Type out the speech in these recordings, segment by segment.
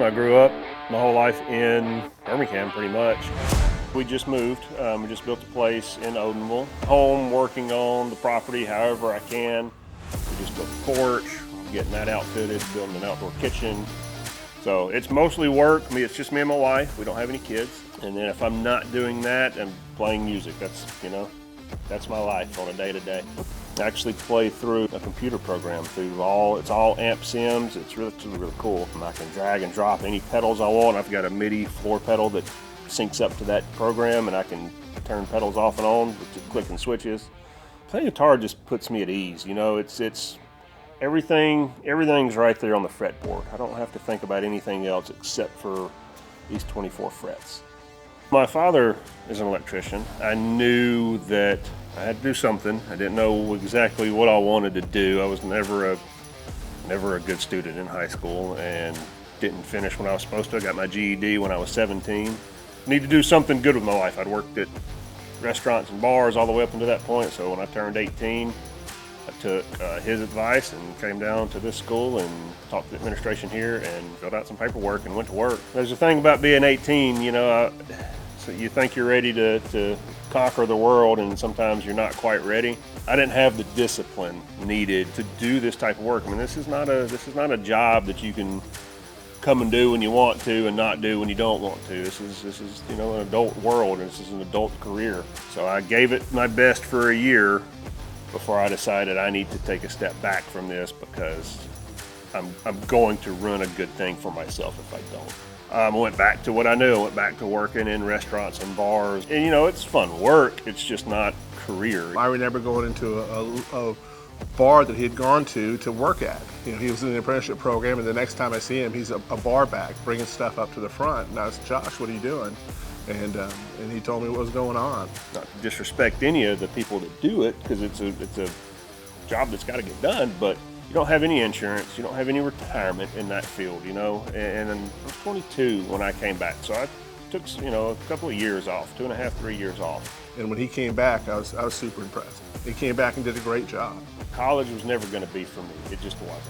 I grew up my whole life in Birmingham, pretty much. We just moved. We just built a place in Odenville. Home, working on the property however I can. We just built a porch, getting that outfitted, building an outdoor kitchen. So it's mostly work. It's just me and my wife. We don't have any kids. And then if I'm not doing that, I'm playing music. That's my life on a day-to-day. I actually play through a computer program it's all amp sims. It's really cool. I can drag and drop any pedals I want. I've got a MIDI floor pedal that syncs up to that program, and I can turn pedals off and on with just clicking switches. Playing guitar just puts me at ease. It's everything's right there on the fretboard. I don't have to think about anything else except for these 24 frets. My father is an electrician. I knew that I had to do something. I didn't know exactly what I wanted to do. I was never a good student in high school and didn't finish when I was supposed to. I got my GED when I was 17. Need to do something good with my life. I'd worked at restaurants and bars all the way up until that point, so when I turned 18, I took his advice and came down to this school and talked to the administration here and filled out some paperwork and went to work. There's a thing about being 18, so you think you're ready to conquer the world, and sometimes you're not quite ready. I didn't have the discipline needed to do this type of work. I mean, this is not a job that you can come and do when you want to and not do when you don't want to. This is an adult world, and this is an adult career. So I gave it my best for a year before I decided I need to take a step back from this, because I'm going to ruin a good thing for myself if I don't. I went back to what I knew. I went back to working in restaurants and bars. And it's fun work. It's just not career. I remember going into a bar that he had gone to work at. He was in the apprenticeship program, and the next time I see him, he's a bar back, bringing stuff up to the front. And I was, Josh, what are you doing? And he told me what was going on. Not to disrespect any of the people that do it, because it's a job that's got to get done, but you don't have any insurance, you don't have any retirement in that field, and I was 22 when I came back, so I took a couple of years off, 2.5, 3 years off. And when he came back, I was super impressed. He came back and did a great job. College was never going to be for me. It just wasn't.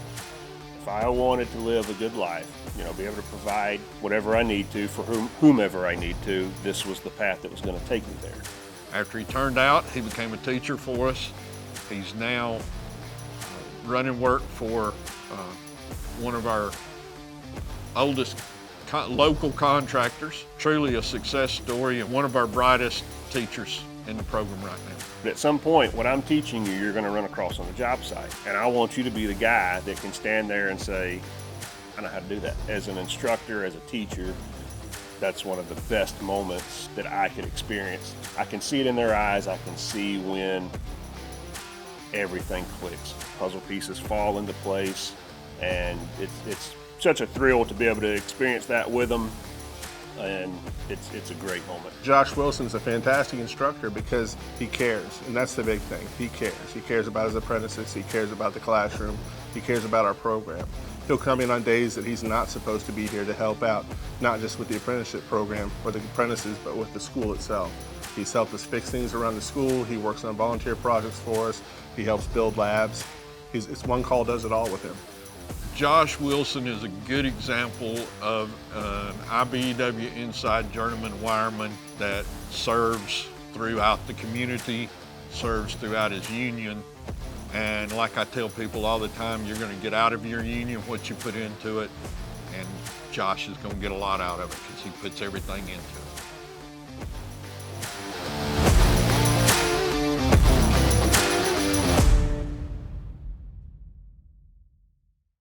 If I wanted to live a good life, be able to provide whatever I need to for whomever I need to, this was the path that was going to take me there. After he turned out, he became a teacher for us. He's now running work for one of our oldest local contractors. Truly a success story, and one of our brightest teachers in the program right now. But at some point, what I'm teaching you, you're going to run across on the job site. And I want you to be the guy that can stand there and say, I know how to do that. As an instructor, as a teacher, that's one of the best moments that I could experience. I can see it in their eyes. I can see when everything clicks. Puzzle pieces fall into place, and it's such a thrill to be able to experience that with them. And it's a great moment. Josh Wilson's a fantastic instructor because he cares, and that's the big thing. He cares. He cares about his apprentices. He cares about the classroom. He cares about our program. He'll come in on days that he's not supposed to be here to help out, not just with the apprenticeship program or the apprentices, but with the school itself. He's helped us fix things around the school. He works on volunteer projects for us. He helps build labs. It's one call does it all with him. Josh Wilson is a good example of an IBEW inside journeyman wireman that serves throughout the community, serves throughout his union. And like I tell people all the time, you're going to get out of your union what you put into it, and Josh is going to get a lot out of it because he puts everything into it.